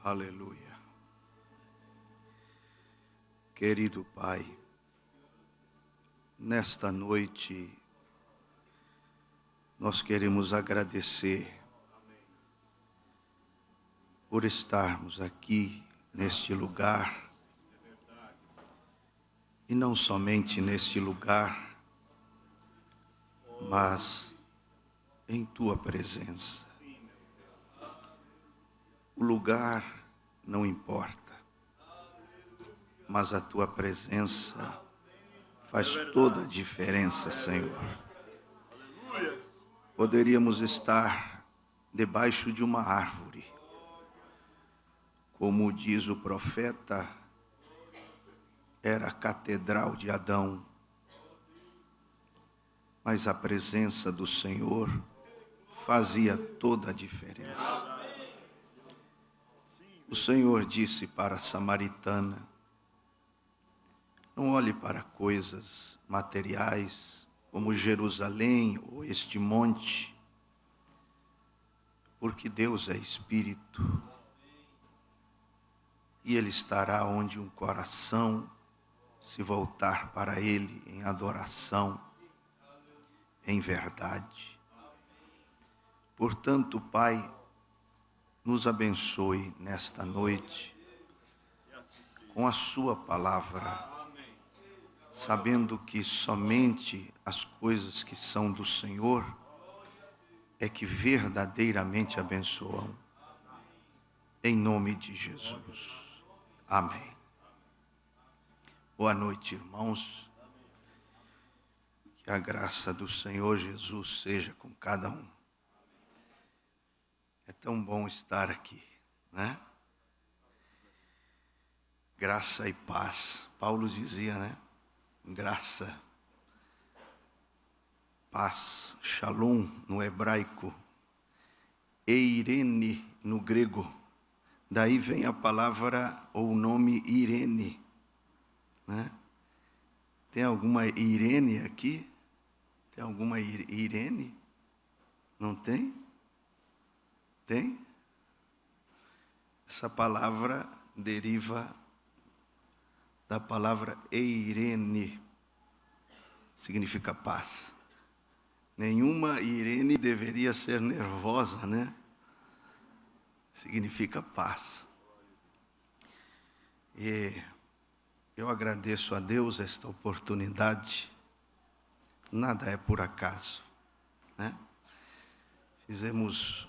Aleluia. Querido Pai, nesta noite nós queremos agradecer por estarmos aqui neste lugar, e não somente neste lugar, mas em Tua presença. O lugar não importa, mas a Tua presença faz toda a diferença, Senhor. Poderíamos estar debaixo de uma árvore, como diz o profeta, era a catedral de Adão, mas a presença do Senhor fazia toda a diferença. O Senhor disse para a samaritana: não olhe para coisas materiais, como Jerusalém ou este monte, porque Deus é Espírito, e Ele estará onde um coração se voltar para Ele em adoração, em verdade. Portanto, Pai, nos abençoe nesta noite com a Sua palavra, sabendo que somente as coisas que são do Senhor é que verdadeiramente abençoam. Em nome de Jesus. Amém. Boa noite, irmãos. Que a graça do Senhor Jesus seja com cada um. É tão bom estar aqui, né? Graça e paz. Paulo dizia, né? Graça, paz, shalom no hebraico, eirene no grego. Daí vem a palavra ou o nome Irene, né? Tem alguma Irene aqui? Tem alguma Irene? Não tem? Tem? Essa palavra deriva da palavra eirene, significa paz. Nenhuma Irene deveria ser nervosa, né? Significa paz. E eu agradeço a Deus esta oportunidade. Nada é por acaso, né? Fizemos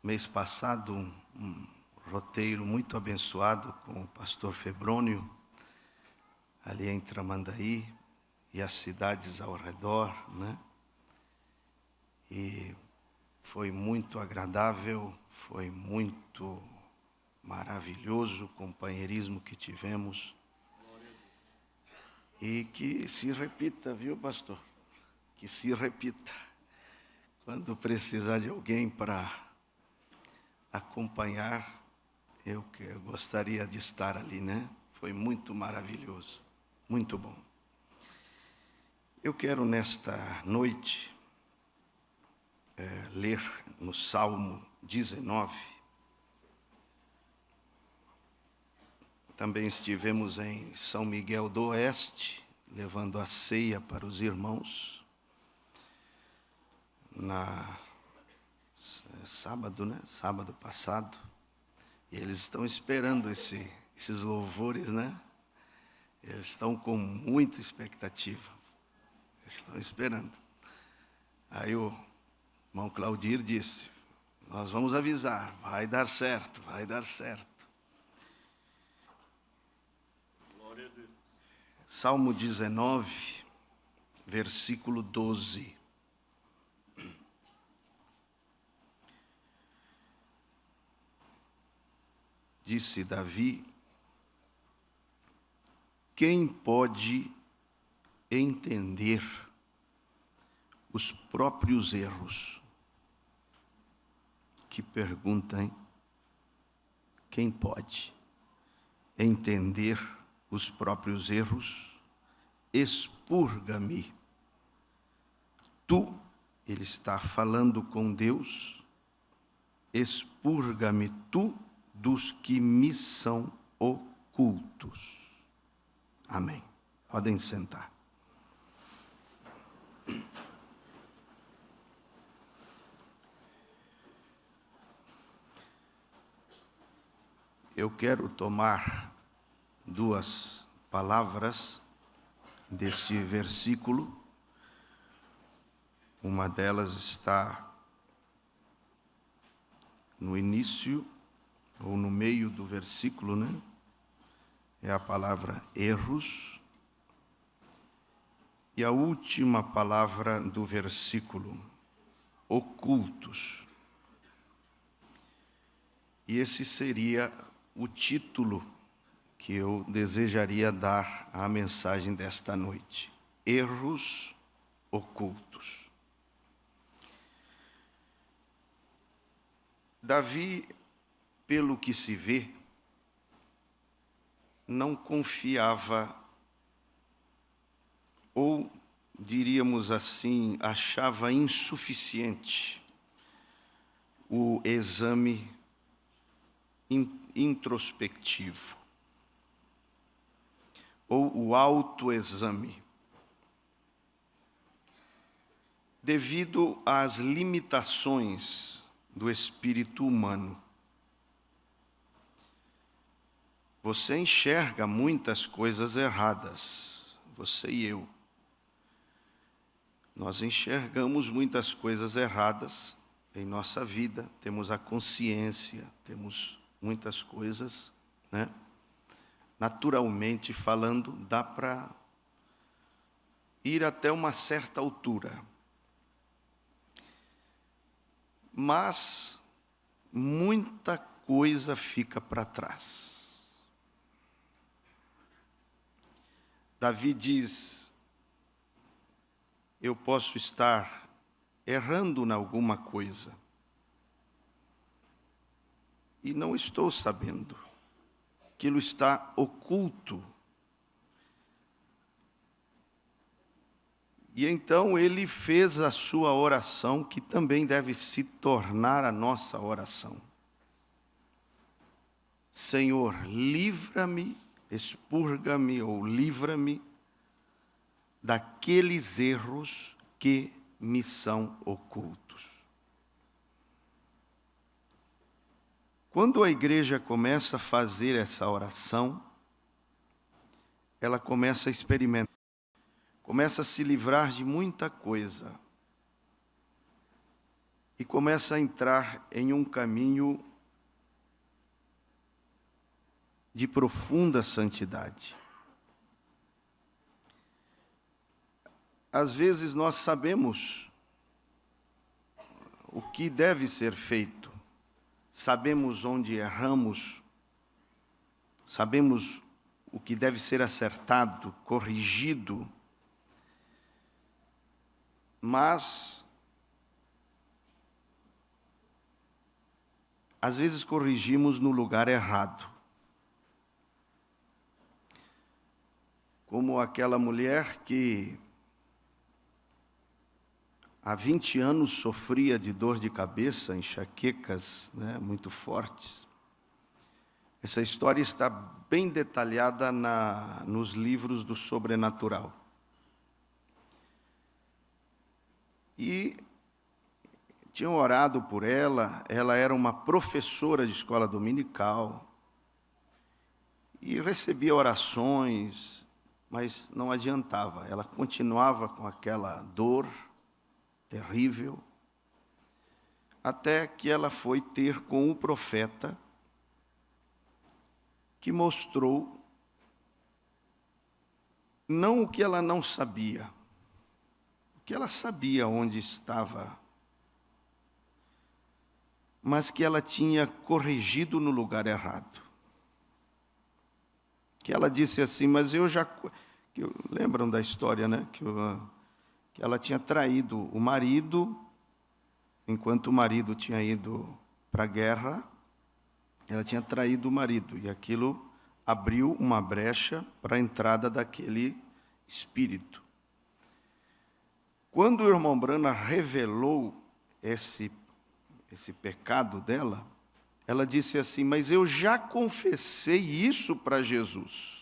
mês passado um roteiro muito abençoado com o pastor Febrônio, ali em Tramandaí e as cidades ao redor, né? E foi muito agradável, foi muito maravilhoso o companheirismo que tivemos. E que se repita, viu, pastor? Que se repita. Quando precisar de alguém para acompanhar, eu gostaria de estar ali, né? Foi muito maravilhoso, muito bom. Eu quero nesta noite ler no Salmo 19. Também estivemos em São Miguel do Oeste, levando a ceia para os irmãos, sábado, né? Sábado passado. E eles estão esperando esses louvores, né? Eles estão com muita expectativa. Eles estão esperando. Aí o irmão Claudir disse: nós vamos avisar, vai dar certo, vai dar certo. Glória a Deus. Salmo 19, versículo 12. Disse Davi: quem pode entender os próprios erros? Que pergunta, hein? Quem pode entender os próprios erros? Expurga-me. Ele está falando com Deus. Expurga-me tu dos que me são ocultos. Amém. Podem sentar. Eu quero tomar duas palavras deste versículo. Uma delas está no início, ou no meio do versículo, né? É a palavra erros. E a última palavra do versículo, ocultos. E esse seria o título que eu desejaria dar à mensagem desta noite. Erros ocultos. Davi, pelo que se vê, não confiava, ou diríamos assim, achava insuficiente o exame introspectivo, ou o autoexame, devido às limitações do espírito humano. Você enxerga muitas coisas erradas, você e eu. Nós enxergamos muitas coisas erradas em nossa vida, temos a consciência, temos muitas coisas, né? Naturalmente falando, dá para ir até uma certa altura. Mas muita coisa fica para trás. Davi diz: eu posso estar errando em alguma coisa e não estou sabendo. Aquilo está oculto. E então ele fez a sua oração, que também deve se tornar a nossa oração. Senhor, livra-me, expurga-me ou livra-me daqueles erros que me são ocultos. Quando a igreja começa a fazer essa oração, ela começa a experimentar, começa a se livrar de muita coisa e começa a entrar em um caminho de profunda santidade. Às vezes nós sabemos o que deve ser feito, sabemos onde erramos, sabemos o que deve ser acertado, corrigido, mas às vezes corrigimos no lugar errado. Como aquela mulher que há 20 anos sofria de dor de cabeça, enxaquecas, né, muito fortes. Essa história está bem detalhada nos livros do sobrenatural. E tinham orado por ela, ela era uma professora de escola dominical, e recebia orações, mas não adiantava, ela continuava com aquela dor terrível, até que ela foi ter com o profeta, que mostrou não o que ela não sabia, o que ela sabia onde estava, mas que ela tinha corrigido no lugar errado. Que ela disse assim, mas lembram da história, né? Que ela tinha traído o marido, enquanto o marido tinha ido para a guerra, ela tinha traído o marido, e aquilo abriu uma brecha para a entrada daquele espírito. Quando o irmão Branham revelou esse pecado dela, Ela disse assim: mas eu já confessei isso para Jesus.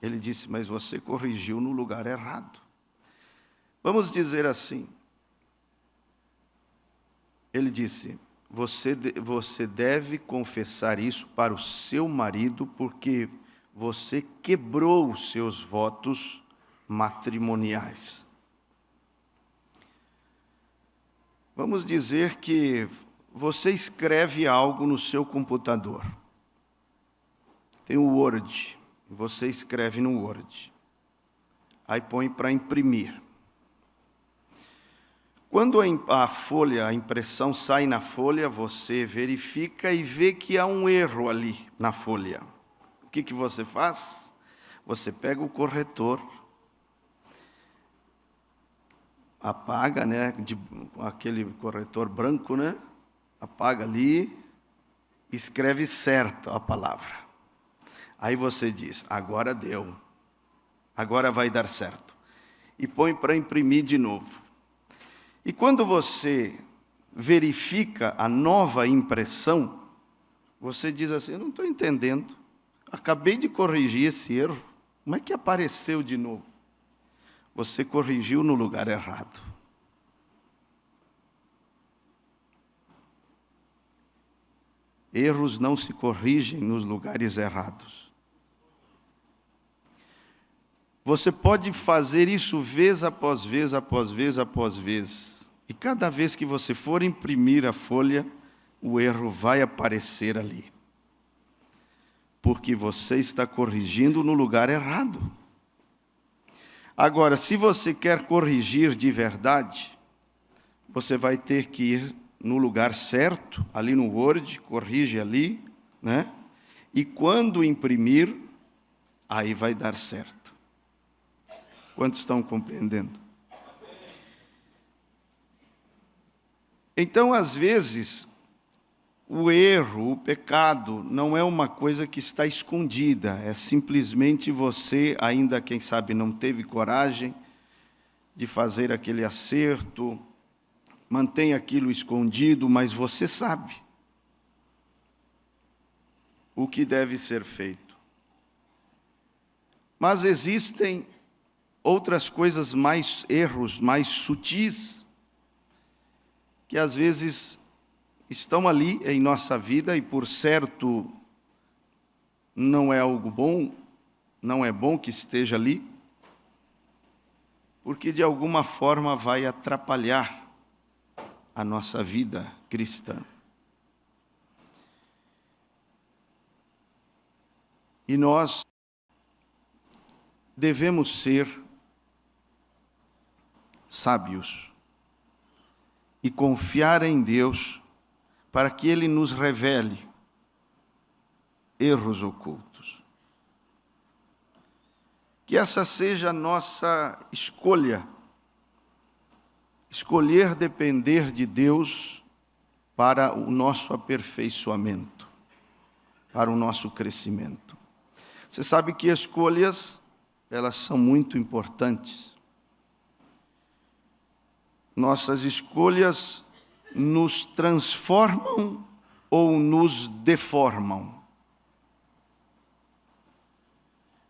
Ele disse: mas você corrigiu no lugar errado. Vamos dizer assim. Ele disse: você deve confessar isso para o seu marido, porque você quebrou os seus votos matrimoniais. Vamos dizer que você escreve algo no seu computador. Tem o Word, você escreve no Word. Aí põe para imprimir. Quando a impressão sai na folha, você verifica e vê que há um erro ali na folha. O que você faz? Você pega o corretor, apaga, né, aquele corretor branco, né? Apaga ali, escreve certo a palavra. Aí você diz: agora deu, agora vai dar certo. E põe para imprimir de novo. E quando você verifica a nova impressão, você diz assim: eu não estou entendendo, acabei de corrigir esse erro, como é que apareceu de novo? Você corrigiu no lugar errado. Erros não se corrigem nos lugares errados. Você pode fazer isso vez após vez, após vez, após vez. E cada vez que você for imprimir a folha, o erro vai aparecer ali. Porque você está corrigindo no lugar errado. Agora, se você quer corrigir de verdade, você vai ter que ir no lugar certo, ali no Word, corrige ali, né? E quando imprimir, aí vai dar certo. Quantos estão compreendendo? Então, às vezes, o erro, o pecado, não é uma coisa que está escondida, é simplesmente você, ainda quem sabe não teve coragem de fazer aquele acerto, mantém aquilo escondido, mas você sabe o que deve ser feito. Mas existem outras coisas erros mais sutis, que às vezes estão ali em nossa vida e, por certo, não é algo bom, não é bom que esteja ali, porque de alguma forma vai atrapalhar a nossa vida cristã. E nós devemos ser sábios e confiar em Deus para que Ele nos revele erros ocultos. Que essa seja a nossa escolha, escolher depender de Deus para o nosso aperfeiçoamento, para o nosso crescimento. Você sabe que escolhas, elas são muito importantes. Nossas escolhas nos transformam ou nos deformam.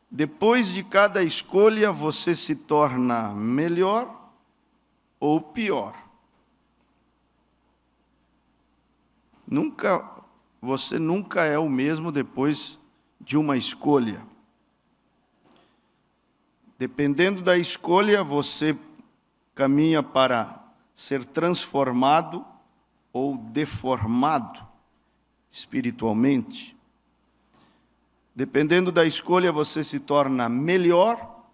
Depois de cada escolha, você se torna melhor ou pior. Você nunca é o mesmo depois de uma escolha. Dependendo da escolha, você caminha para ser transformado ou deformado espiritualmente. Dependendo da escolha, você se torna melhor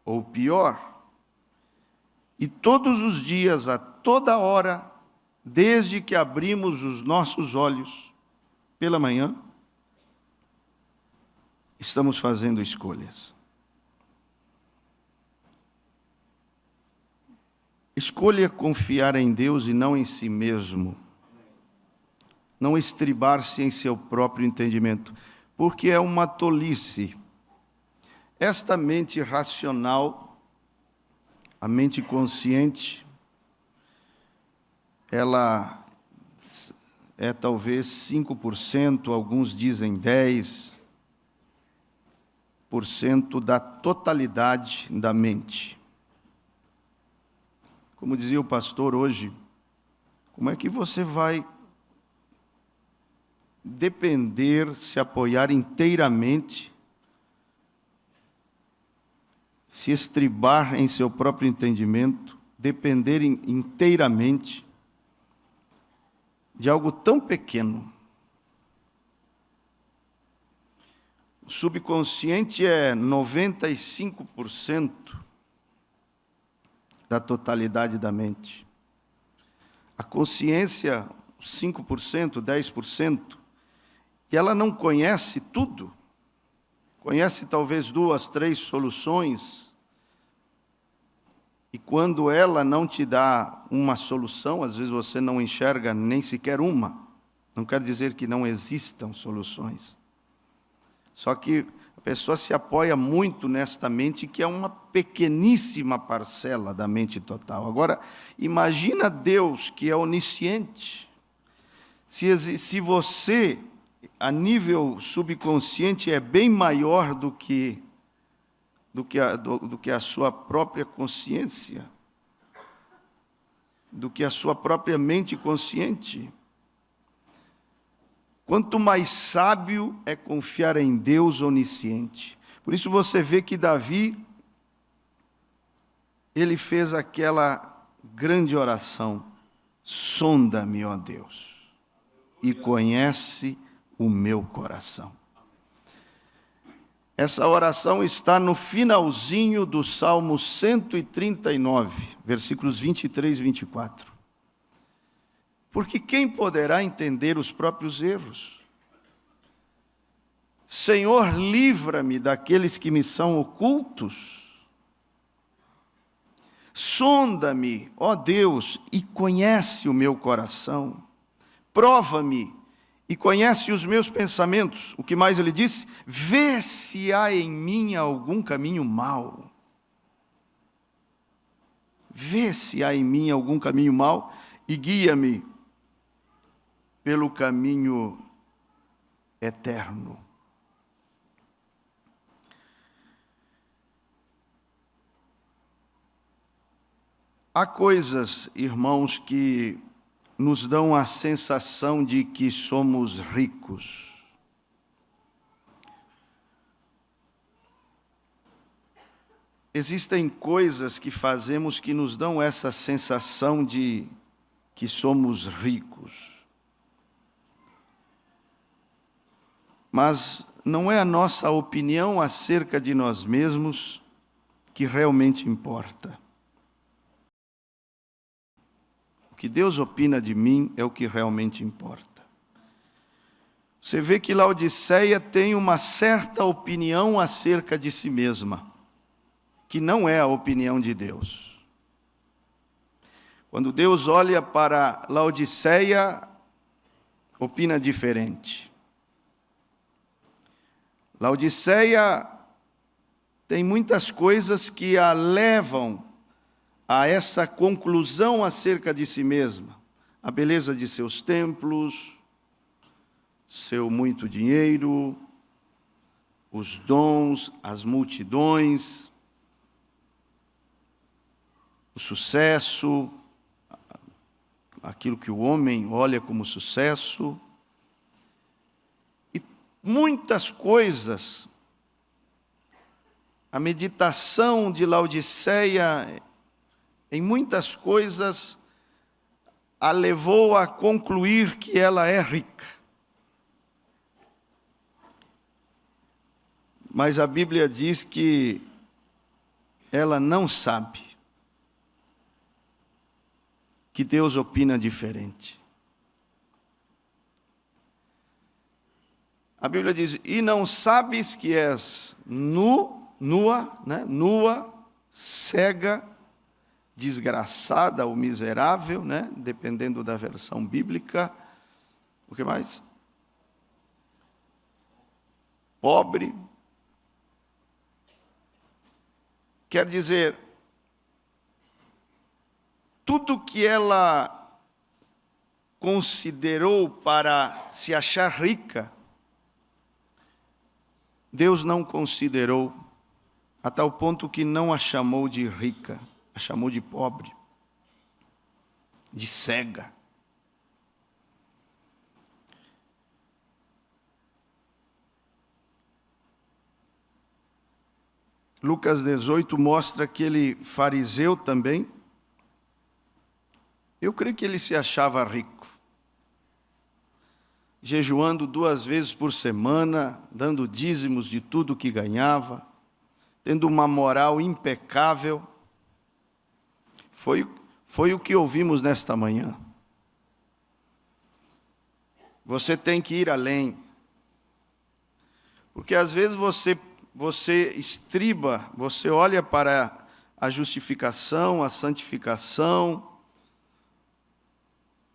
ou pior. E todos os dias, a toda hora, desde que abrimos os nossos olhos pela manhã, estamos fazendo escolhas. Escolha confiar em Deus e não em si mesmo. Não estribar-se em seu próprio entendimento, porque é uma tolice. Esta mente racional, a mente consciente, ela é talvez 5%, alguns dizem 10% da totalidade da mente. Como dizia o pastor hoje, como é que você vai depender, se apoiar inteiramente, se estribar em seu próprio entendimento, depender inteiramente de algo tão pequeno? O subconsciente é 95% da totalidade da mente. A consciência, 5%, 10%, e ela não conhece tudo. Conhece talvez 2, 3 soluções. E quando ela não te dá uma solução, às vezes você não enxerga nem sequer uma. Não quer dizer que não existam soluções. Só que a pessoa se apoia muito nesta mente, que é uma pequeníssima parcela da mente total. Agora, imagina Deus, que é onisciente. Se você, a nível subconsciente, é bem maior do que a sua própria consciência, do que a sua própria mente consciente. Quanto mais sábio é confiar em Deus onisciente. Por isso você vê que Davi, ele fez aquela grande oração: sonda-me, ó Deus, e conhece o meu coração. Essa oração está no finalzinho do Salmo 139, versículos 23 e 24. Porque quem poderá entender os próprios erros? Senhor, livra-me daqueles que me são ocultos. Sonda-me, ó Deus, e conhece o meu coração. Prova-me e conhece os meus pensamentos. O que mais ele disse? Vê se há em mim algum caminho mau. Vê se há em mim algum caminho mau e guia-me pelo caminho eterno. Há coisas, irmãos, que nos dão a sensação de que somos ricos. Existem coisas que fazemos que nos dão essa sensação de que somos ricos. Mas não é a nossa opinião acerca de nós mesmos que realmente importa. O que Deus opina de mim é o que realmente importa. Você vê que Laodiceia tem uma certa opinião acerca de si mesma, que não é a opinião de Deus. Quando Deus olha para Laodiceia, opina diferente. Laodiceia tem muitas coisas que a levam a essa conclusão acerca de si mesma. A beleza de seus templos, seu muito dinheiro, os dons, as multidões, o sucesso, aquilo que o homem olha como sucesso, e muitas coisas. A meditação de Laodiceia, em muitas coisas, a levou a concluir que ela é rica. Mas a Bíblia diz que ela não sabe que Deus opina diferente. A Bíblia diz: e não sabes que és nua, cega, desgraçada ou miserável, dependendo da versão bíblica. O que mais? Pobre. Quer dizer, tudo que ela considerou para se achar rica, Deus não considerou, a tal ponto que não a chamou de rica, a chamou de pobre, de cega. Lucas 18 mostra aquele fariseu também. Eu creio que ele se achava rico, jejuando 2 vezes por semana, dando dízimos de tudo que ganhava, tendo uma moral impecável. Foi o que ouvimos nesta manhã. Você tem que ir além, porque às vezes você estriba, você olha para a justificação, a santificação,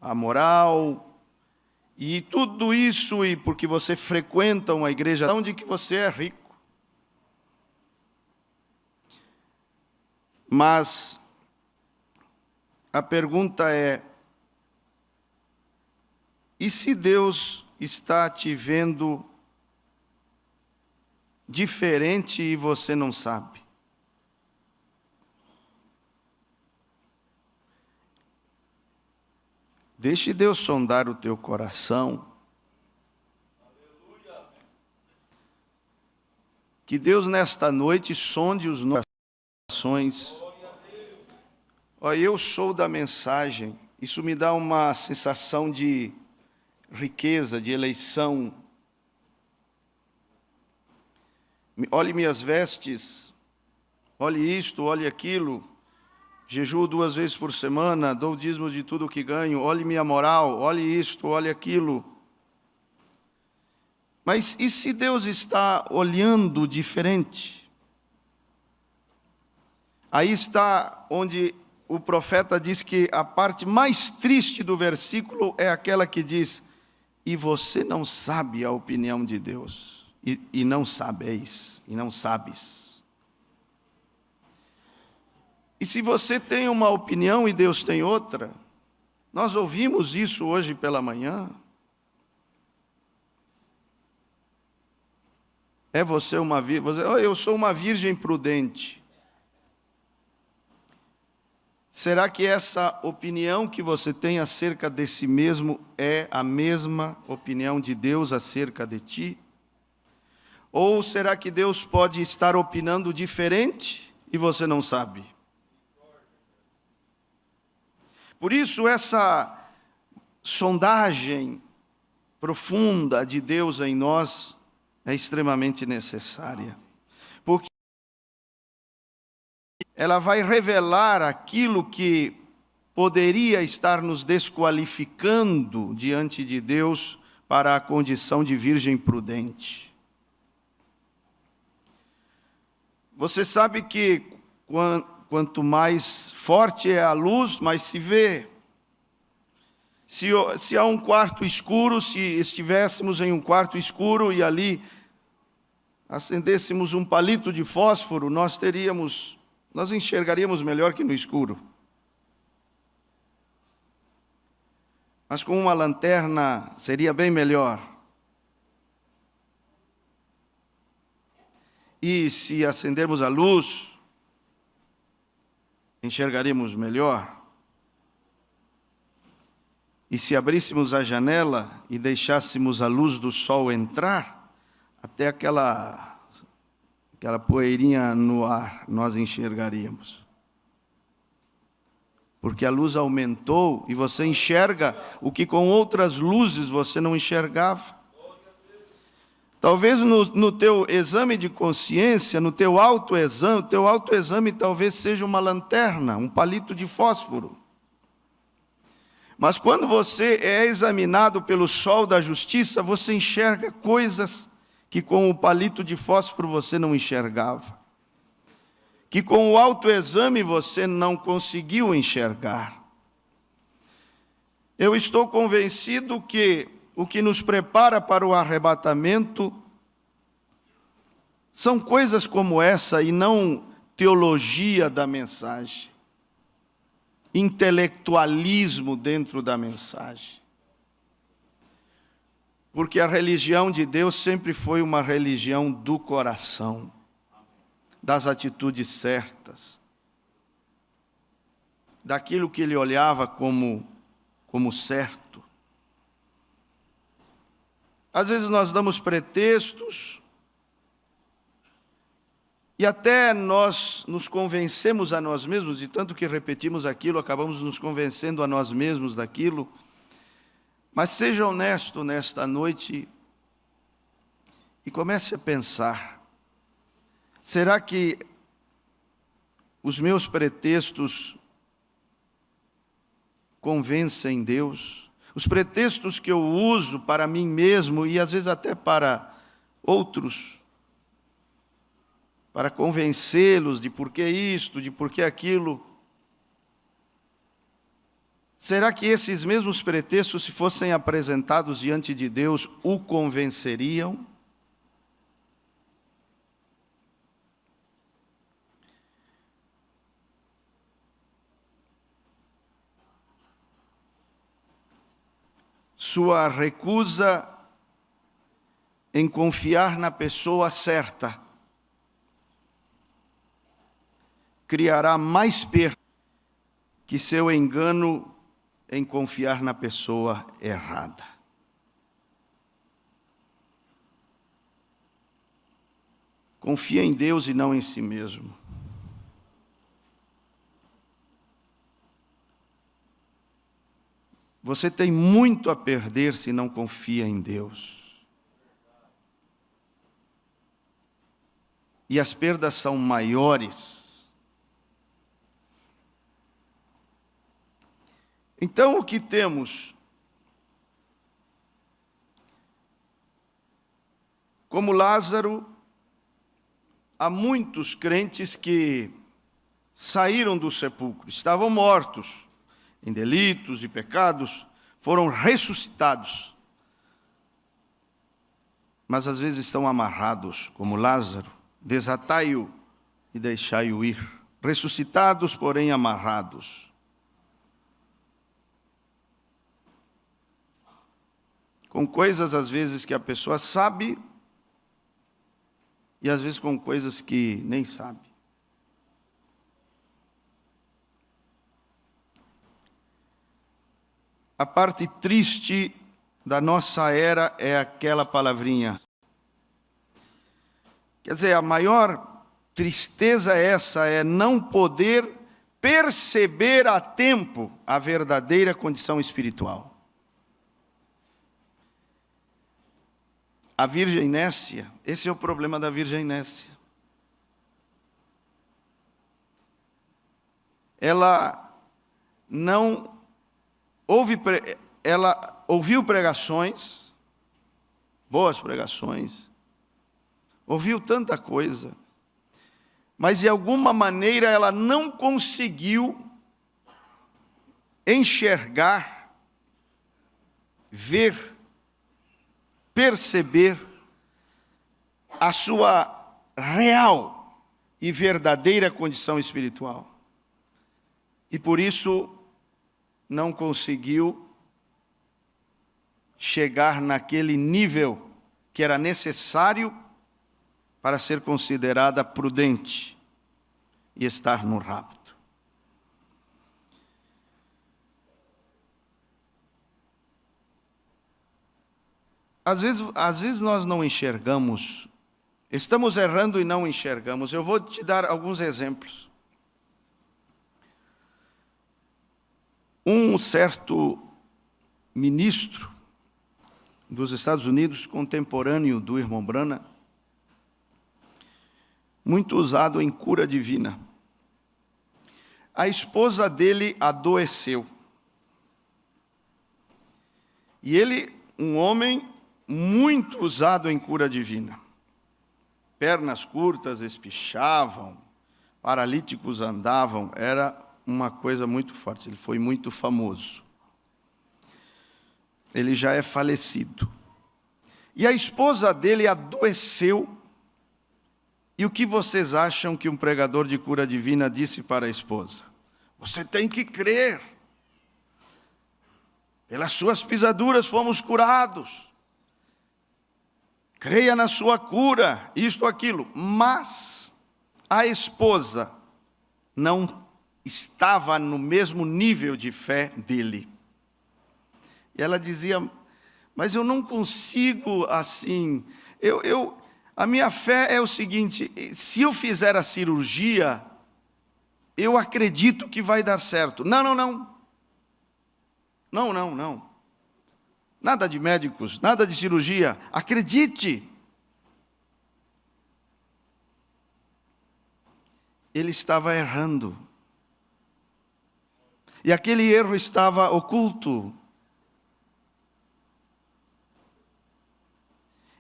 a moral, e tudo isso, e porque você frequenta uma igreja onde que você é rico. Mas a pergunta é: e se Deus está te vendo diferente e você não sabe? Deixe Deus sondar o teu coração. Que Deus nesta noite sonde os nossos corações. Eu sou da mensagem. Isso me dá uma sensação de riqueza, de eleição. Olhe minhas vestes, olhe isto, olhe aquilo. Jejuo 2 vezes por semana, dou dízimo de tudo que ganho, olhe minha moral, olhe isto, olhe aquilo. Mas e se Deus está olhando diferente? Aí está onde o profeta diz que a parte mais triste do versículo é aquela que diz: e você não sabe a opinião de Deus, e não sabeis, e não sabes. E se você tem uma opinião e Deus tem outra, nós ouvimos isso hoje pela manhã. É você uma virgem? Eu sou uma virgem prudente. Será que essa opinião que você tem acerca de si mesmo é a mesma opinião de Deus acerca de ti? Ou será que Deus pode estar opinando diferente e você não sabe? Por isso, essa sondagem profunda de Deus em nós é extremamente necessária. Porque ela vai revelar aquilo que poderia estar nos desqualificando diante de Deus para a condição de virgem prudente. Você sabe que quanto mais forte é a luz, mais se vê. Se há um quarto escuro, se estivéssemos em um quarto escuro e ali acendêssemos um palito de fósforo, nós enxergaríamos melhor que no escuro. Mas com uma lanterna seria bem melhor. E se acendermos a luz, enxergaríamos melhor. E se abríssemos a janela e deixássemos a luz do sol entrar, até aquela poeirinha no ar nós enxergaríamos. Porque a luz aumentou e você enxerga o que com outras luzes você não enxergava. Talvez no teu exame de consciência, no teu autoexame talvez seja uma lanterna, um palito de fósforo. Mas quando você é examinado pelo sol da justiça, você enxerga coisas que com o palito de fósforo você não enxergava. Que com o autoexame você não conseguiu enxergar. Eu estou convencido que o que nos prepara para o arrebatamento são coisas como essa e não teologia da mensagem, intelectualismo dentro da mensagem. Porque a religião de Deus sempre foi uma religião do coração, das atitudes certas, daquilo que ele olhava como certo. Às vezes nós damos pretextos e até nós nos convencemos a nós mesmos, e tanto que repetimos aquilo, acabamos nos convencendo a nós mesmos daquilo. Mas seja honesto nesta noite e comece a pensar: será que os meus pretextos convencem Deus? Os pretextos que eu uso para mim mesmo e às vezes até para outros, para convencê-los de por que isto, de por que aquilo. Será que esses mesmos pretextos, se fossem apresentados diante de Deus, o convenceriam? Sua recusa em confiar na pessoa certa criará mais perda que seu engano em confiar na pessoa errada. Confia em Deus e não em si mesmo. Você tem muito a perder se não confia em Deus. E as perdas são maiores. Então, o que temos? Como Lázaro, há muitos crentes que saíram do sepulcro, estavam mortos em delitos e pecados, foram ressuscitados. Mas às vezes estão amarrados, como Lázaro, desatai-o e deixai-o ir. Ressuscitados, porém amarrados. Com coisas às vezes que a pessoa sabe e às vezes com coisas que nem sabe. A parte triste da nossa era é aquela palavrinha. Quer dizer, a maior tristeza é não poder perceber a tempo a verdadeira condição espiritual. A Virgem Nécia, esse é o problema da Virgem Nécia. Ela não ela ouviu pregações, boas pregações, ouviu tanta coisa, mas de alguma maneira ela não conseguiu enxergar, ver, perceber a sua real e verdadeira condição espiritual. E por isso não conseguiu chegar naquele nível que era necessário para ser considerada prudente e estar no rapto. Às vezes nós não enxergamos, estamos errando e não enxergamos. Eu vou te dar alguns exemplos. Um certo ministro dos Estados Unidos, contemporâneo do irmão Branham, muito usado em cura divina. A esposa dele adoeceu. E ele, um homem muito usado em cura divina. Pernas curtas espichavam, paralíticos andavam, era uma coisa muito forte, ele foi muito famoso. Ele já é falecido. E a esposa dele adoeceu. E o que vocês acham que um pregador de cura divina disse para a esposa? Você tem que crer. Pelas suas pisaduras fomos curados. creia na sua cura, isto, aquilo. Mas a esposa não estava no mesmo nível de fé dele. E ela dizia, mas eu não consigo assim, a minha fé é o seguinte, se eu fizer a cirurgia, eu acredito que vai dar certo. Não. Nada de médicos, nada de cirurgia. Acredite. Ele estava errando. E aquele erro estava oculto.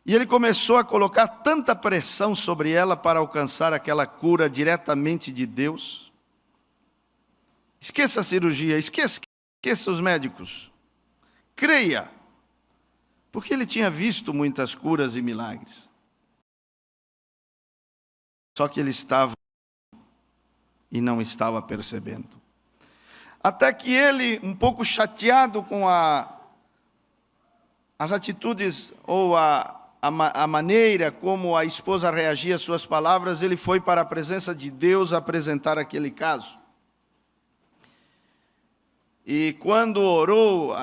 E ele começou a colocar tanta pressão sobre ela para alcançar aquela cura diretamente de Deus. Esqueça a cirurgia, esqueça os médicos. Creia. Porque ele tinha visto muitas curas e milagres. Só que ele estava e não estava percebendo. Até que ele, um pouco chateado com as atitudes ou a maneira como a esposa reagia às suas palavras, ele foi para a presença de Deus apresentar aquele caso. E quando orou,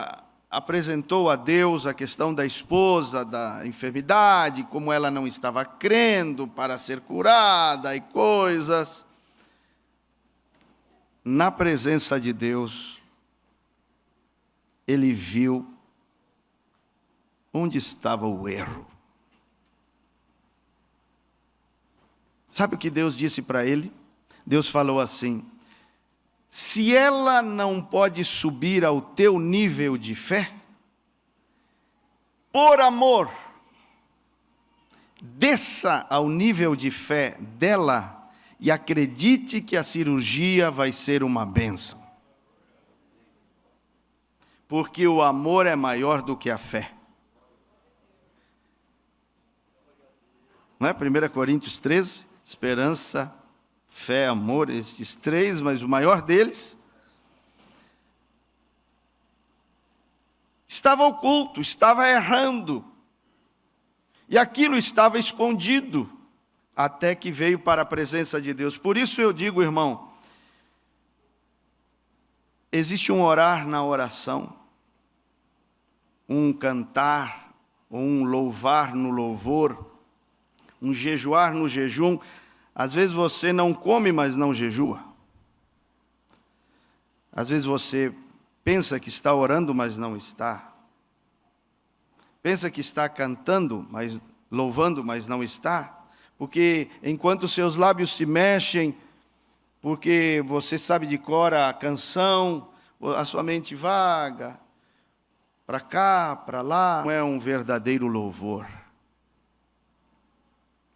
apresentou a Deus a questão da esposa, da enfermidade, como ela não estava crendo para ser curada e coisas. Na presença de Deus, ele viu onde estava o erro. Sabe o que Deus disse para ele? Deus falou assim, se ela não pode subir ao teu nível de fé, por amor, desça ao nível de fé dela e acredite que a cirurgia vai ser uma bênção. Porque o amor é maior do que a fé. Não é? 1 Coríntios 13, esperança, fé, amor, estes três, mas o maior deles estava oculto, estava errando. E aquilo estava escondido, até que veio para a presença de Deus. Por isso eu digo, irmão, existe um orar na oração, um cantar, um louvar no louvor, um jejuar no jejum. Às vezes você não come, mas não jejua. Às vezes você pensa que está orando, mas não está. Pensa que está cantando, mas louvando, mas não está. Porque enquanto seus lábios se mexem, porque você sabe de cor a canção, a sua mente vaga, para cá, para lá, não é um verdadeiro louvor.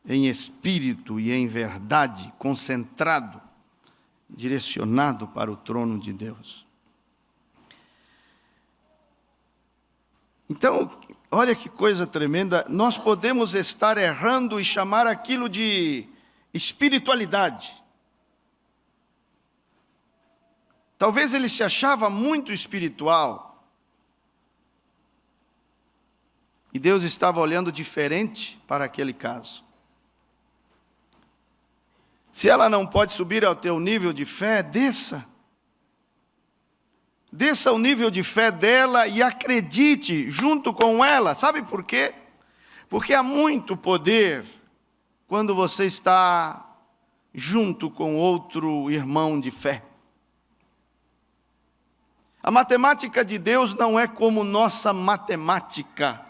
Em espírito e em verdade, concentrado, direcionado para o trono de Deus. Então, olha que coisa tremenda, nós podemos estar errando e chamar aquilo de espiritualidade. Talvez ele se achava muito espiritual. E Deus estava olhando diferente para aquele caso. Se ela não pode subir ao teu nível de fé, desça. Desça o nível de fé dela e acredite junto com ela. Sabe por quê? Porque há muito poder quando você está junto com outro irmão de fé. A matemática de Deus não é como nossa matemática.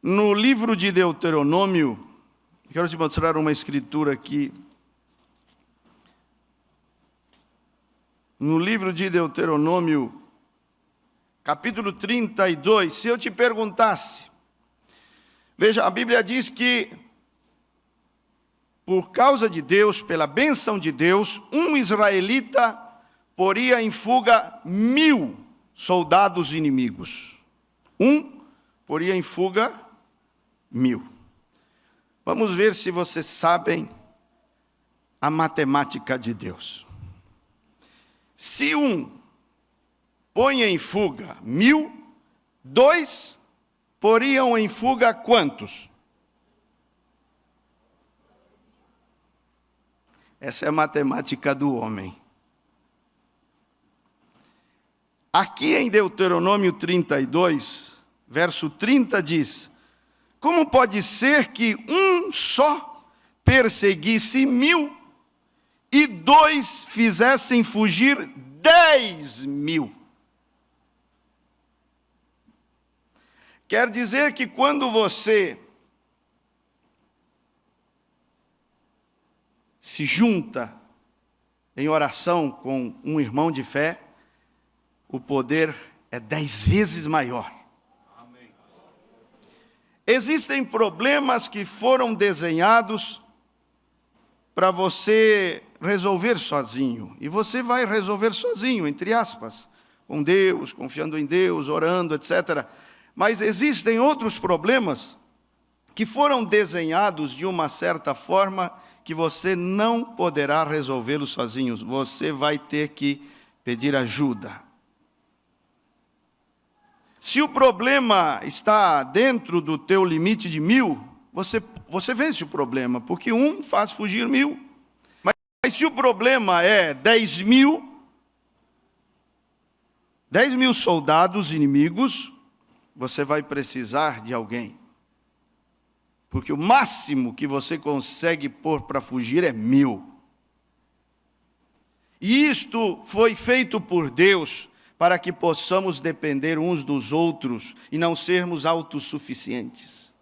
No livro de Deuteronômio, quero te mostrar uma escritura aqui. No livro de Deuteronômio, capítulo 32, se eu te perguntasse, veja, a Bíblia diz que, por causa de Deus, pela bênção de Deus, um israelita poria em fuga 1000 soldados inimigos. Poria em fuga 1000. Vamos ver se vocês sabem a matemática de Deus. Se põe em fuga 1000, 2 poriam em fuga quantos? Essa é a matemática do homem. Aqui em Deuteronômio 32, verso 30 diz: como pode ser que um só perseguisse 1000 e 2 fizessem fugir 10.000? Quer dizer que quando você se junta em oração com um irmão de fé, o poder é 10 vezes maior. Amém. Existem problemas que foram desenhados para você resolver sozinho. E você vai resolver sozinho, entre aspas, com Deus, confiando em Deus, orando, etc. Mas existem outros problemas que foram desenhados de uma certa forma que você não poderá resolvê-los sozinhos. Você vai ter que pedir ajuda. Se o problema está dentro do teu limite de 1000, você vence o problema, porque um faz fugir 1000. Mas se o problema é 10.000 soldados inimigos, você vai precisar de alguém. Porque o máximo que você consegue pôr para fugir é 1000. E isto foi feito por Deus para que possamos depender uns dos outros e não sermos autossuficientes.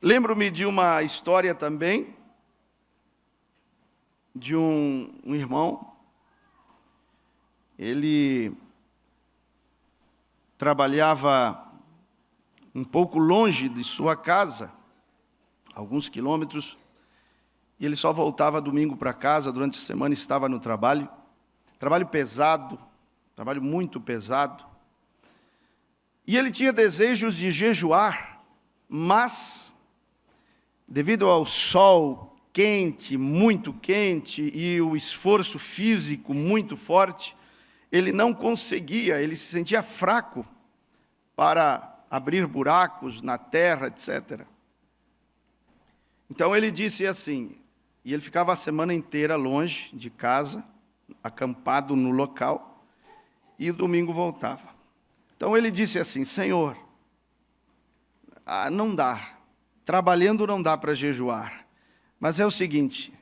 Lembro-me de uma história também, de um irmão. Ele trabalhava um pouco longe de sua casa, alguns quilômetros, e ele só voltava domingo para casa, durante a semana estava no trabalho. Trabalho pesado, trabalho muito pesado. E ele tinha desejos de jejuar, mas, devido ao sol quente, muito quente, e o esforço físico muito forte, ele não conseguia, ele se sentia fraco para abrir buracos na terra, etc. Então ele disse assim, e ele ficava a semana inteira longe de casa, acampado no local, e o domingo voltava. Então ele disse assim: Senhor, não dá, trabalhando não dá para jejuar, mas é o seguinte,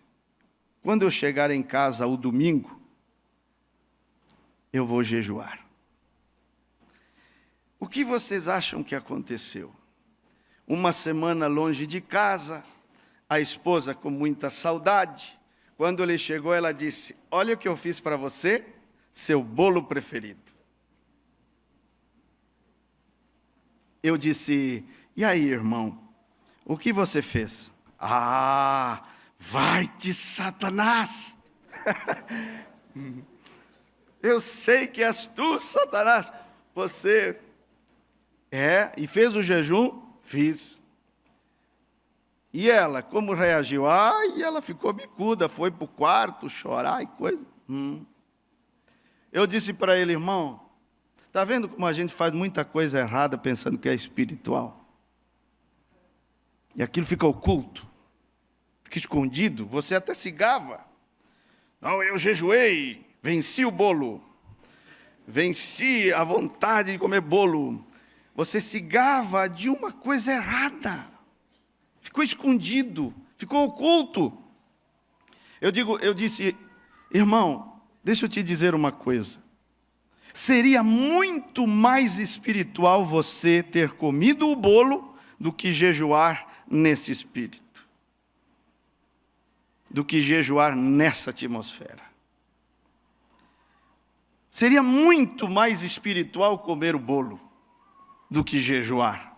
quando eu chegar em casa o domingo, eu vou jejuar. O que vocês acham que aconteceu? Uma semana longe de casa, a esposa com muita saudade. Quando ele chegou, ela disse: olha o que eu fiz para você, seu bolo preferido. Eu disse: e aí, irmão, o que você fez? Vai-te, Satanás! Eu sei que és tu, Satanás. Você e fez o jejum? Fiz. E ela, como reagiu? Ela ficou bicuda, foi para o quarto chorar e coisa. Eu disse para ele: irmão, está vendo como a gente faz muita coisa errada pensando que é espiritual? E aquilo fica oculto, fica escondido, você até se gava. Não, eu jejuei, venci o bolo, venci a vontade de comer bolo. Você se gava de uma coisa errada. Ficou escondido, ficou oculto. Eu disse: irmão, deixa eu te dizer uma coisa. Seria muito mais espiritual você ter comido o bolo do que jejuar nesse espírito, do que jejuar nessa atmosfera. Seria muito mais espiritual comer o bolo do que jejuar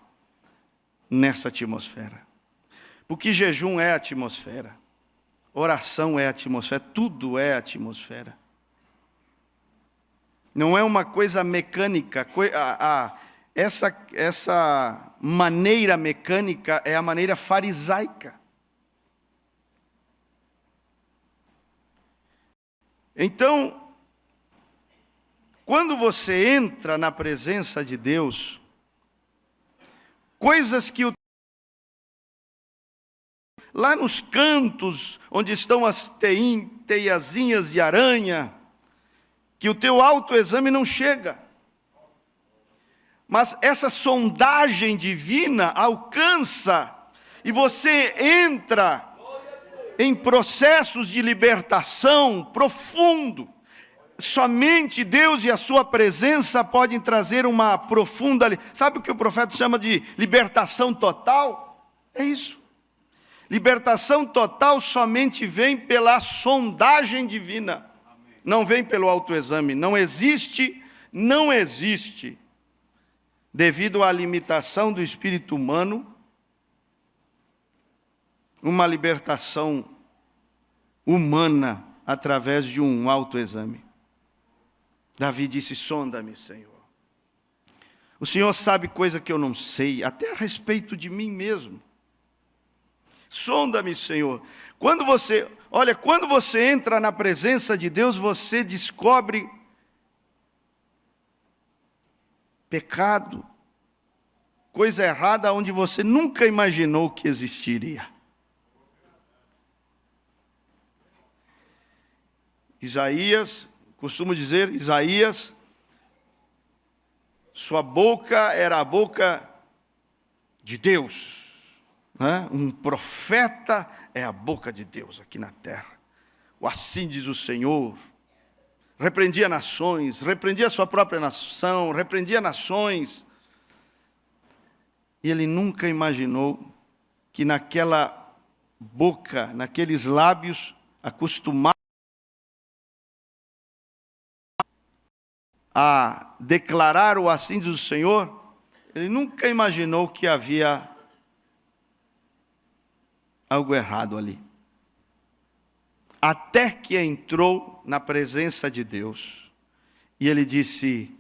nessa atmosfera. Porque jejum é atmosfera, oração é atmosfera, tudo é atmosfera. Não é uma coisa mecânica. Essa maneira mecânica é a maneira farisaica. Então, Quando você entra na presença de Deus, coisas que lá nos cantos, onde estão as teiazinhas de aranha, que o teu autoexame não chega. Mas essa sondagem divina alcança, e você entra em processos de libertação profundo. Somente Deus e a sua presença podem trazer uma profunda... Sabe o que o profeta chama de libertação total? É isso. Libertação total somente vem pela sondagem divina. Não vem pelo autoexame. Não existe, devido à limitação do espírito humano, uma libertação humana através de um autoexame. Davi disse: sonda-me, Senhor. O Senhor sabe coisa que eu não sei, até a respeito de mim mesmo. Sonda-me, Senhor. Quando você entra na presença de Deus, você descobre pecado, coisa errada onde você nunca imaginou que existiria. Isaías, costumo dizer, sua boca era a boca de Deus. Né? Um profeta é a boca de Deus aqui na terra. O assim diz o Senhor. Repreendia nações, repreendia a sua própria nação, repreendia nações. E ele nunca imaginou que naquela boca, naqueles lábios acostumados a declarar o assim diz o Senhor, ele nunca imaginou que havia algo errado ali. Até que entrou na presença de Deus. E ele disse: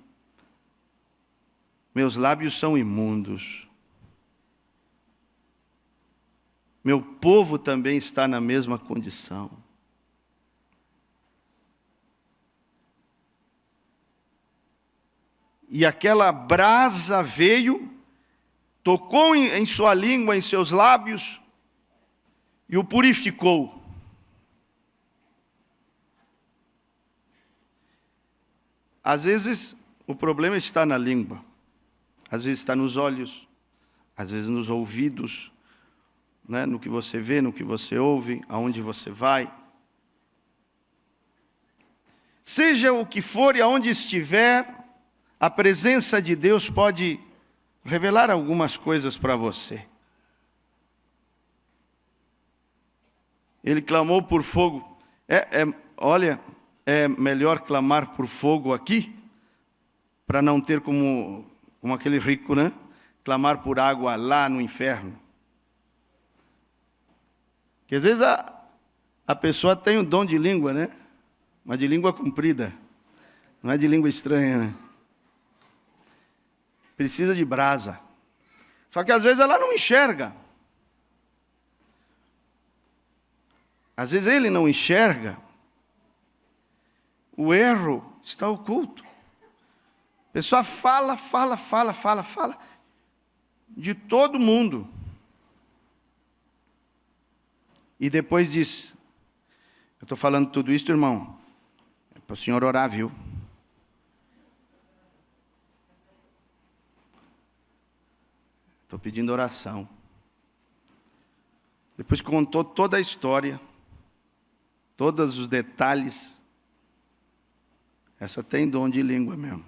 meus lábios são imundos. Meu povo também está na mesma condição. E aquela brasa veio, tocou em sua língua, em seus lábios, e o purificou. Às vezes, o problema está na língua. Às vezes está nos olhos. Às vezes nos ouvidos. Né? No que você vê, no que você ouve, aonde você vai. Seja o que for e aonde estiver, a presença de Deus pode revelar algumas coisas para você. Ele clamou por fogo. Olha, é melhor clamar por fogo aqui, para não ter como aquele rico, né? Clamar por água lá no inferno. Porque às vezes a pessoa tem o dom de língua, né? Mas de língua comprida. Não é de língua estranha, né? Precisa de brasa. Só que às vezes ela não enxerga. Às vezes ele não enxerga. O erro está oculto. A pessoa fala de todo mundo. E depois diz: eu estou falando tudo isso, irmão, é para o senhor orar, viu? Estou pedindo oração. Depois contou toda a história, todos os detalhes. Essa tem dom de língua mesmo.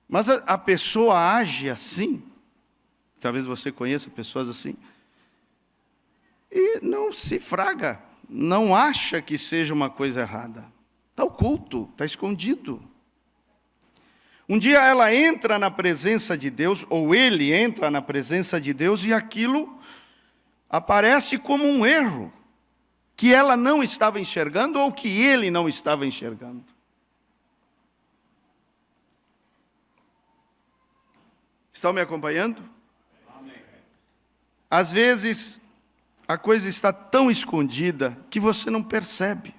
Mas a pessoa age assim. Talvez você conheça pessoas assim. E não se fraga. Não acha que seja uma coisa errada. Está oculto, está escondido. Um dia ela entra na presença de Deus, ou ele entra na presença de Deus, e aquilo aparece como um erro, que ela não estava enxergando, ou que ele não estava enxergando. Estão me acompanhando? Amém. Às vezes, a coisa está tão escondida que você não percebe.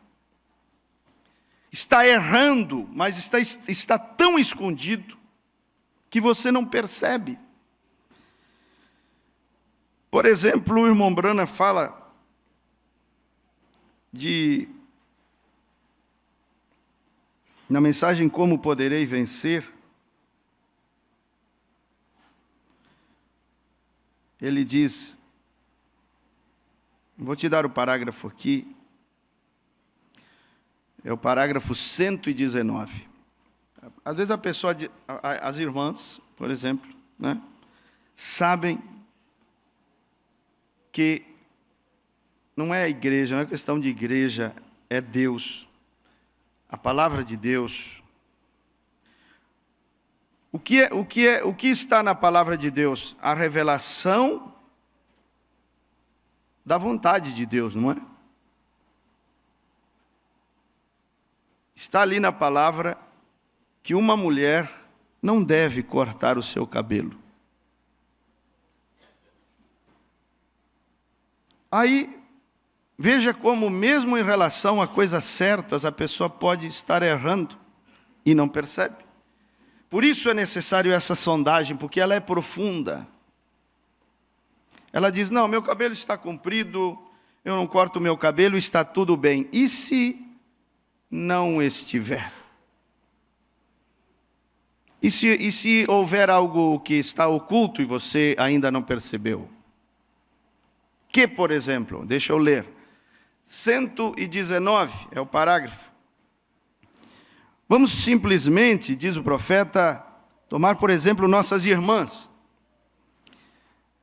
está errando, mas está tão escondido que você não percebe. Por exemplo, o irmão Branham fala na mensagem Como Poderei Vencer, ele diz, vou te dar o parágrafo aqui, é o parágrafo 119. Às vezes a pessoa, as irmãs, por exemplo, né, sabem que não é a igreja, não é questão de igreja, é Deus, a palavra de Deus. O que está na palavra de Deus? A revelação da vontade de Deus, não é? Está ali na palavra que uma mulher não deve cortar o seu cabelo. Aí, veja como mesmo em relação a coisas certas, a pessoa pode estar errando e não percebe. Por isso é necessário essa sondagem, porque ela é profunda. Ela diz, não, meu cabelo está comprido, eu não corto o meu cabelo, está tudo bem. E se não estiver? E se houver algo que está oculto e você ainda não percebeu? Que, por exemplo, deixa eu ler, 119 é o parágrafo. Vamos simplesmente, diz o profeta, tomar, por exemplo, nossas irmãs.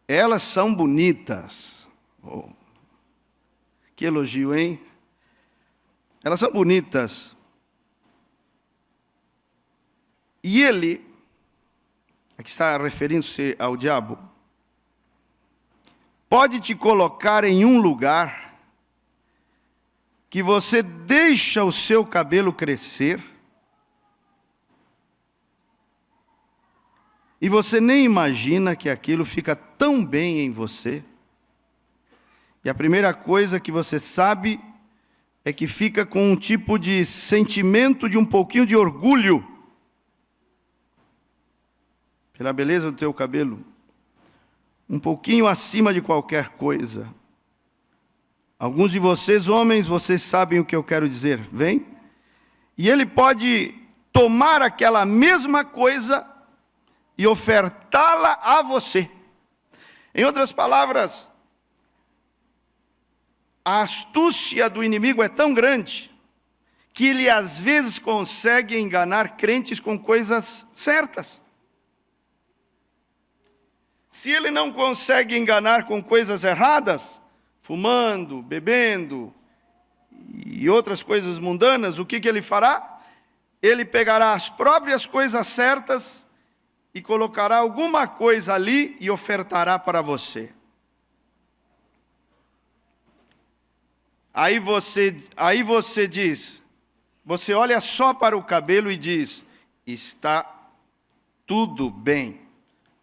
Elas são bonitas. Oh, que elogio, hein? Elas são bonitas. E ele, aqui está referindo-se ao diabo, pode te colocar em um lugar que você deixa o seu cabelo crescer e você nem imagina que aquilo fica tão bem em você. E a primeira coisa que você sabe é que fica com um tipo de sentimento de um pouquinho de orgulho pela beleza do teu cabelo, um pouquinho acima de qualquer coisa. Alguns de vocês, homens, vocês sabem o que eu quero dizer, vem? E ele pode tomar aquela mesma coisa e ofertá-la a você. Em outras palavras, a astúcia do inimigo é tão grande que ele às vezes consegue enganar crentes com coisas certas. Se ele não consegue enganar com coisas erradas, fumando, bebendo e outras coisas mundanas, o que ele fará? Ele pegará as próprias coisas certas e colocará alguma coisa ali e ofertará para você. Aí você diz, você olha só para o cabelo e diz, está tudo bem.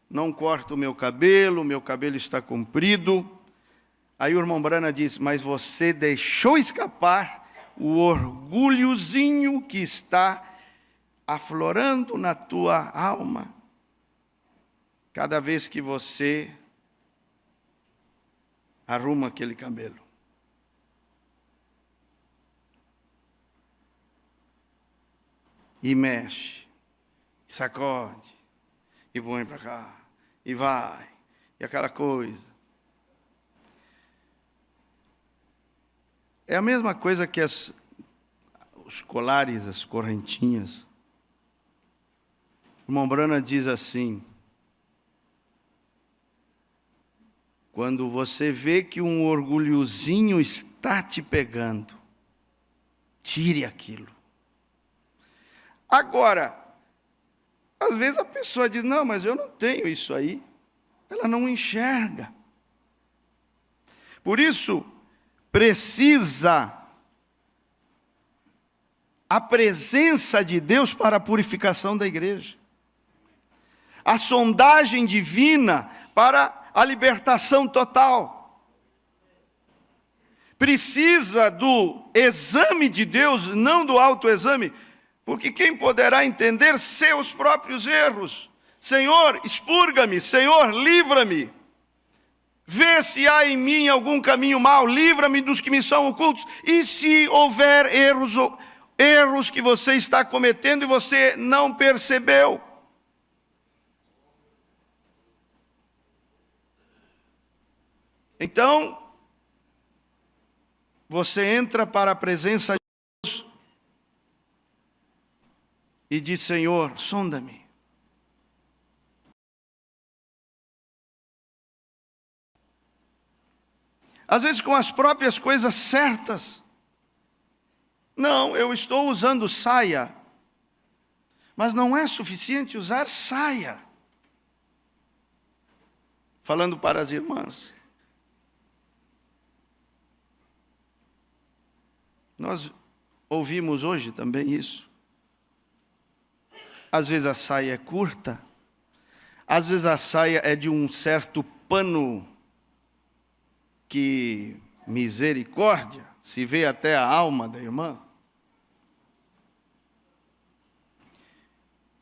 Não corto o meu cabelo está comprido. Aí o irmão Branham diz, mas você deixou escapar o orgulhozinho que está aflorando na tua alma. Cada vez que você arruma aquele cabelo. E mexe, sacode, e põe para cá, e vai, e aquela coisa. É a mesma coisa que os colares, as correntinhas. O irmão Branham diz assim, quando você vê que um orgulhozinho está te pegando, tire aquilo. Agora, às vezes a pessoa diz, não, mas eu não tenho isso aí. Ela não enxerga. Por isso, precisa a presença de Deus para a purificação da igreja. A sondagem divina para a libertação total. precisa do exame de Deus, não do autoexame, porque quem poderá entender seus próprios erros? Senhor, expurga-me, Senhor, livra-me. Vê se há em mim algum caminho mau, livra-me dos que me são ocultos. E se houver erros que você está cometendo e você não percebeu? Então, você entra para a presença de Deus e diz: Senhor, sonda-me. Às vezes com as próprias coisas certas. Não, eu estou usando saia, mas não é suficiente usar saia. Falando para as irmãs. Nós ouvimos hoje também isso. Às vezes a saia é curta, às vezes a saia é de um certo pano que, misericórdia, se vê até a alma da irmã.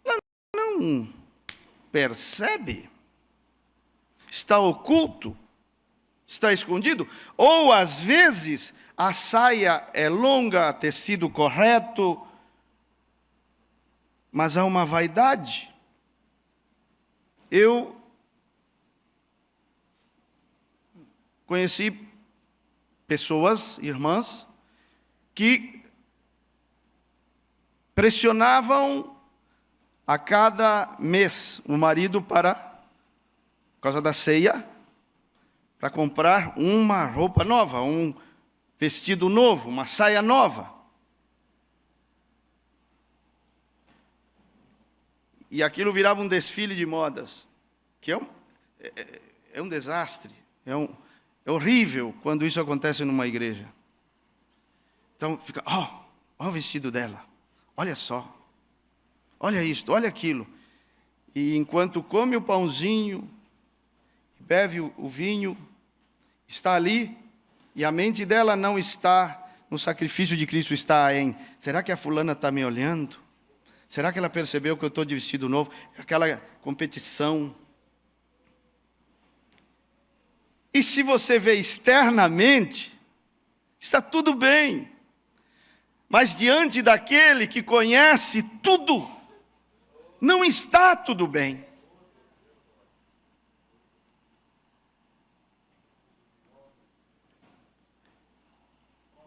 Ela não percebe? Está oculto? Está escondido? Ou às vezes a saia é longa, tecido correto, mas há uma vaidade. Eu conheci pessoas, irmãs, que pressionavam a cada mês o marido por causa da ceia, para comprar uma roupa nova, um vestido novo, uma saia nova. E aquilo virava um desfile de modas, que é um desastre, é horrível quando isso acontece numa igreja. Então fica, ó o vestido dela, olha só, olha isto, olha aquilo. E enquanto come o pãozinho, bebe o vinho, está ali, e a mente dela não está no sacrifício de Cristo, está em: será que a fulana está me olhando? Será que ela percebeu que eu estou de vestido novo? Aquela competição. E se você vê externamente, está tudo bem. Mas diante daquele que conhece tudo, não está tudo bem.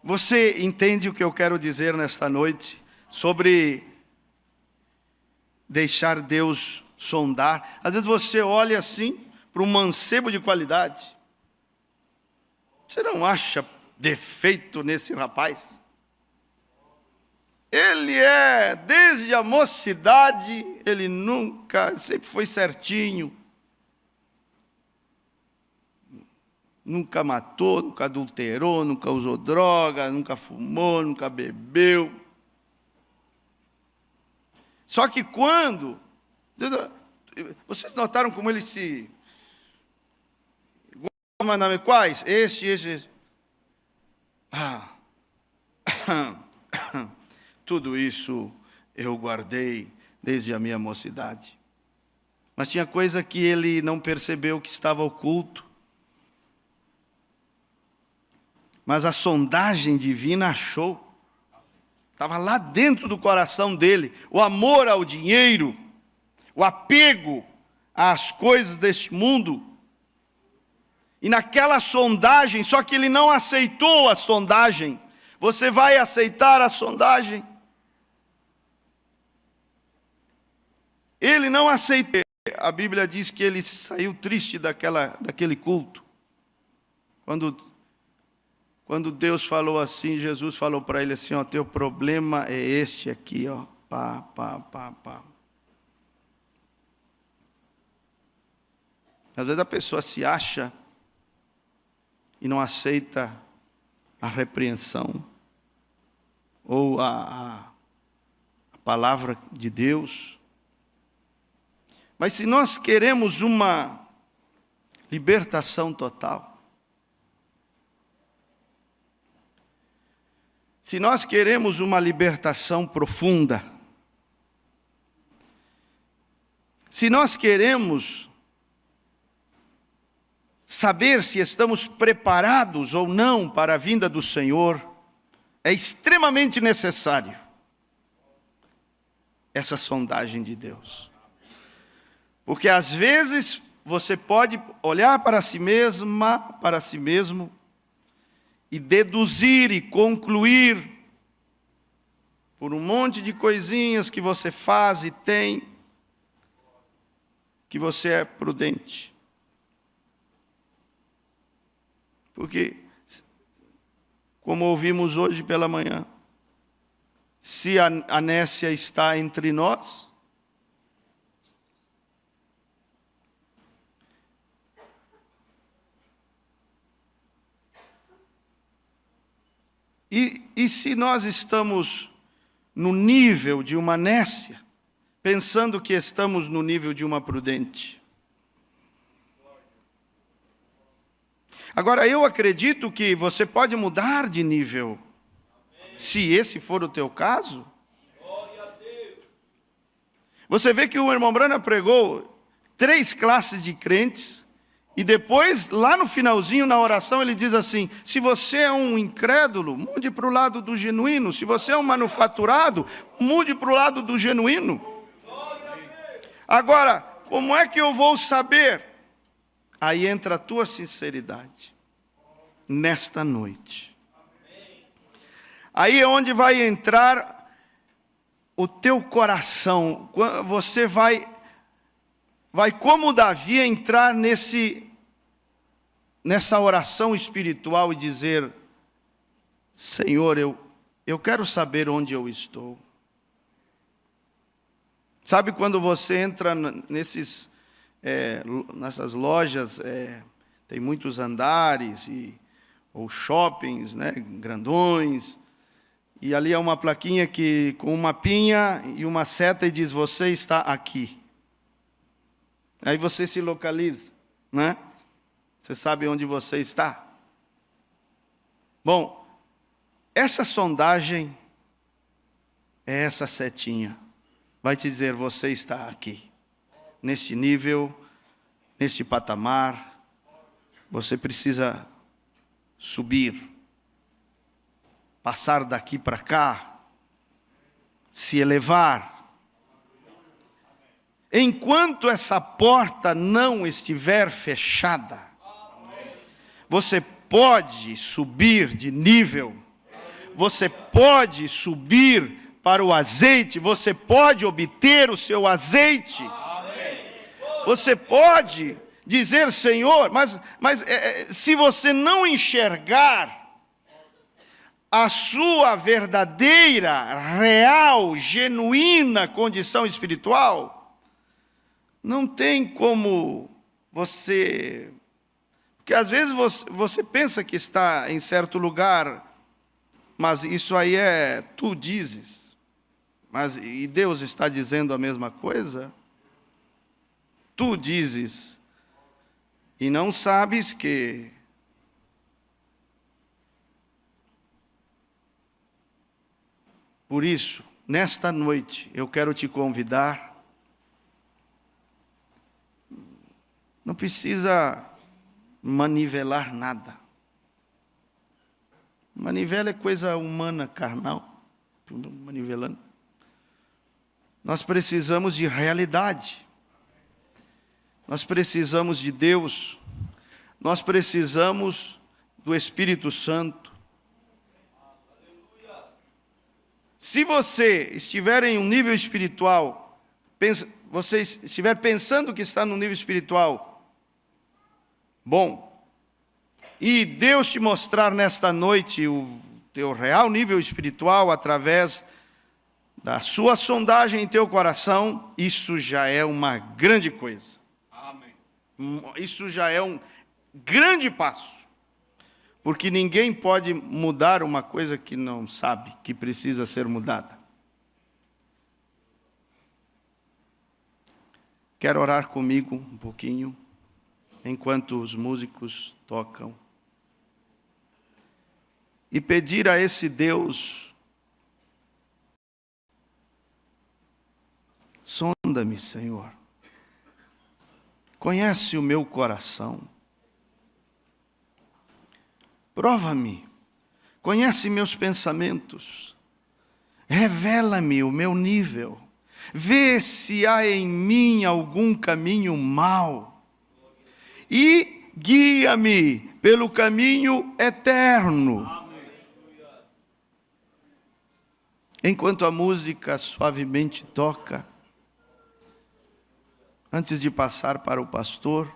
Você entende o que eu quero dizer nesta noite sobre deixar Deus sondar? Às vezes você olha assim para um mancebo de qualidade. Você não acha defeito nesse rapaz? Ele desde a mocidade, ele sempre foi certinho. Nunca matou, nunca adulterou, nunca usou droga, nunca fumou, nunca bebeu. Só que quando... Vocês notaram como ele se... Quais? Esse. Tudo isso eu guardei desde a minha mocidade. Mas tinha coisa que ele não percebeu que estava oculto. Mas a sondagem divina achou. Estava lá dentro do coração dele. O amor ao dinheiro, o apego às coisas deste mundo. E naquela sondagem, só que ele não aceitou a sondagem. Você vai aceitar a sondagem? Ele não aceitou. A Bíblia diz que ele saiu triste daquele culto. Quando Deus falou assim, Jesus falou para ele assim: ó, teu problema é este aqui, ó. Pá. Às vezes a pessoa se acha e não aceita a repreensão ou a palavra de Deus. Mas se nós queremos uma libertação total, Se nós queremos uma libertação profunda, se nós queremos saber se estamos preparados ou não para a vinda do Senhor, é extremamente necessário essa sondagem de Deus. Porque às vezes você pode olhar para si mesma, para si mesmo, e deduzir e concluir por um monte de coisinhas que você faz e tem, que você é prudente. Porque, como ouvimos hoje pela manhã, se a nécia está entre nós, e se nós estamos no nível de uma nécia, pensando que estamos no nível de uma prudente. Agora, eu acredito que você pode mudar de nível, se esse for o teu caso. Você vê que o irmão Branham pregou 3 classes de crentes, e depois, lá no finalzinho, na oração, ele diz assim: se você é um incrédulo, mude para o lado do genuíno. Se você é um manufaturado, mude para o lado do genuíno. Agora, como é que eu vou saber? Aí entra a tua sinceridade, nesta noite. Aí é onde vai entrar o teu coração. Você vai como Davi entrar nessa oração espiritual e dizer: Senhor, eu quero saber onde eu estou. Sabe quando você entra nessas lojas, tem muitos andares, ou shoppings, né, grandões, e ali é uma plaquinha com uma pinha e uma seta e diz: você está aqui. Aí você se localiza, né? Você sabe onde você está. Bom, essa sondagem é essa setinha. Vai te dizer: você está aqui, neste nível, neste patamar. Você precisa subir, passar daqui para cá, se elevar. Enquanto essa porta não estiver fechada, você pode subir de nível, você pode subir para o azeite, você pode obter o seu azeite. Você pode dizer: Senhor, mas se você não enxergar a sua verdadeira, real, genuína condição espiritual, não tem como você... Porque às vezes você pensa que está em certo lugar, mas isso aí tu dizes. E Deus está dizendo a mesma coisa? Tu dizes e não sabes que por isso, nesta noite, eu quero te convidar. Não precisa manivelar nada. Manivela é coisa humana, carnal. Manivelando. Nós precisamos de realidade. Nós precisamos de Deus. Nós precisamos do Espírito Santo. Se você estiver em um nível espiritual, você estiver pensando que está no nível espiritual bom, e Deus te mostrar nesta noite o teu real nível espiritual através da sua sondagem em teu coração, isso já é uma grande coisa. Amém. Isso já é um grande passo. Porque ninguém pode mudar uma coisa que não sabe que precisa ser mudada. Quer orar comigo um pouquinho, enquanto os músicos tocam? e pedir a esse Deus: sonda-me, Senhor. Conhece o meu coração. Prova-me. Conhece meus pensamentos. Revela-me o meu nível. Vê se há em mim algum caminho mau. E guia-me pelo caminho eterno. Enquanto a música suavemente toca, antes de passar para o pastor,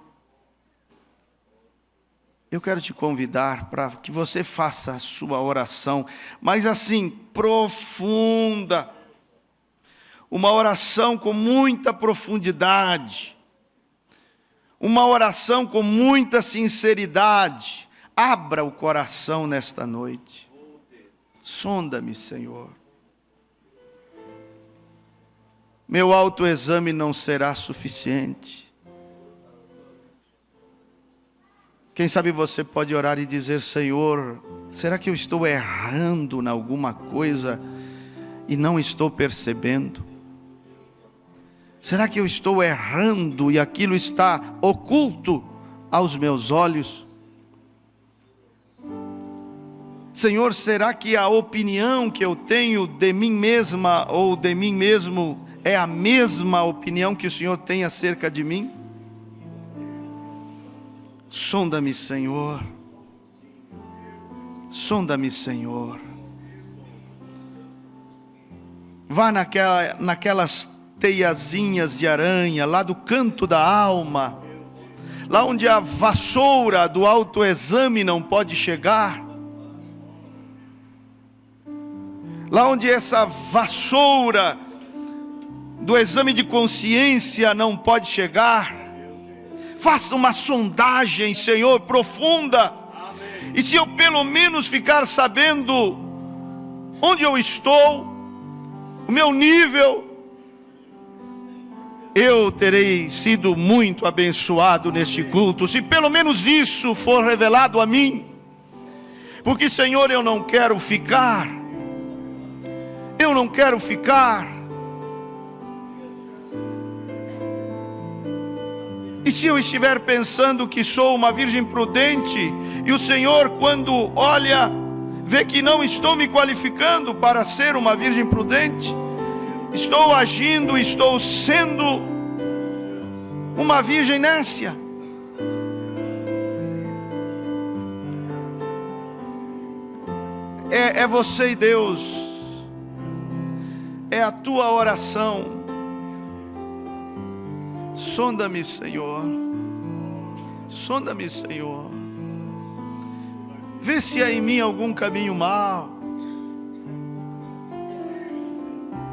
eu quero te convidar para que você faça a sua oração, mas assim, profunda. Uma oração com muita profundidade. Uma oração com muita sinceridade. Abra o coração nesta noite. Sonda-me, Senhor. Meu autoexame não será suficiente. Quem sabe você pode orar e dizer: Senhor, será que eu estou errando em alguma coisa e não estou percebendo? Será que eu estou errando e aquilo está oculto aos meus olhos? Senhor, será que a opinião que eu tenho de mim mesma ou de mim mesmo é a mesma opinião que o Senhor tem acerca de mim? Sonda-me, Senhor. Sonda-me, Senhor. Vá naquelas teiazinhas de aranha, lá do canto da alma, lá onde a vassoura do autoexame não pode chegar, lá onde essa vassoura do exame de consciência não pode chegar. Faça uma sondagem, Senhor, profunda. E se eu pelo menos ficar sabendo onde eu estou, o meu nível, eu terei sido muito abençoado neste culto, se pelo menos isso for revelado a mim. Porque, Senhor, eu não quero ficar. E se eu estiver pensando que sou uma virgem prudente, e o Senhor, quando olha, vê que não estou me qualificando para ser uma virgem prudente, estou agindo, estou sendo uma virgem nécia. É você e Deus. É a tua oração. Sonda-me, Senhor. Sonda-me, Senhor. Vê se há em mim algum caminho mau.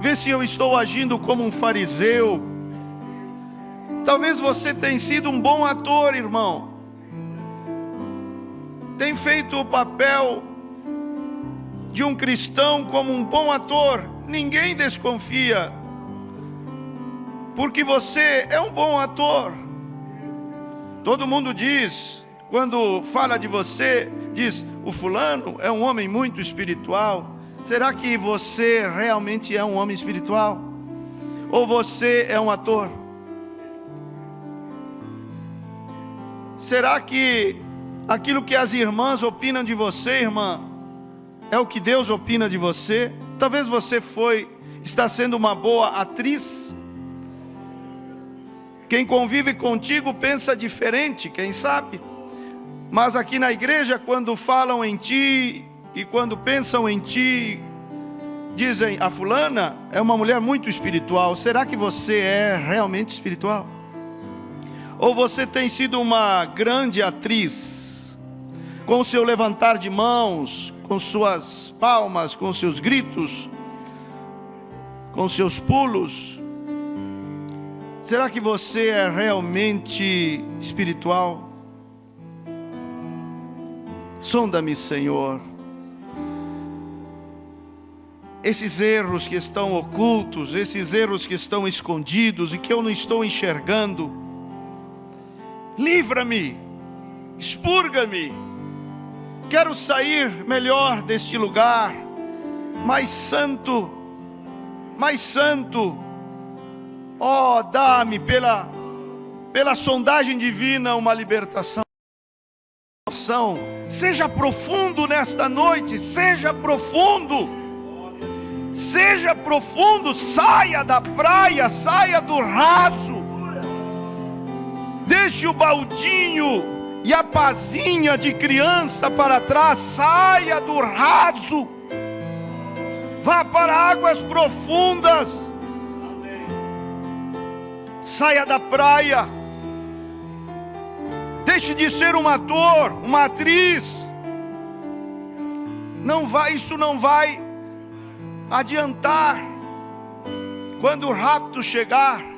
Vê se eu estou agindo como um fariseu. Talvez você tenha sido um bom ator, irmão. Tem feito o papel de um cristão como um bom ator. Ninguém desconfia, porque você é um bom ator. Todo mundo diz, quando fala de você, diz: o fulano é um homem muito espiritual. Será que você realmente é um homem espiritual? Ou você é um ator? Será que aquilo que as irmãs opinam de você, irmã, é o que Deus opina de você? Talvez você está sendo uma boa atriz. Quem convive contigo pensa diferente, quem sabe? Mas aqui na igreja, quando falam em ti e quando pensam em ti, dizem: a fulana é uma mulher muito espiritual. Será que você é realmente espiritual? Ou você tem sido uma grande atriz, com o seu levantar de mãos, com suas palmas, com seus gritos, com seus pulos? Será que você é realmente espiritual? Sonda-me, Senhor. Esses erros que estão ocultos, esses erros que estão escondidos e que eu não estou enxergando, livra-me, expurga-me. quero sair melhor deste lugar, mais santo, mais santo. Ó, dá-me pela sondagem divina uma libertação. Seja profundo nesta noite, seja profundo, saia da praia, saia do raso, deixe o baldinho e a pazinha de criança para trás, saia do raso, vá para águas profundas, saia da praia, deixe de ser um ator, uma atriz. Isso não vai adiantar quando o rapto chegar.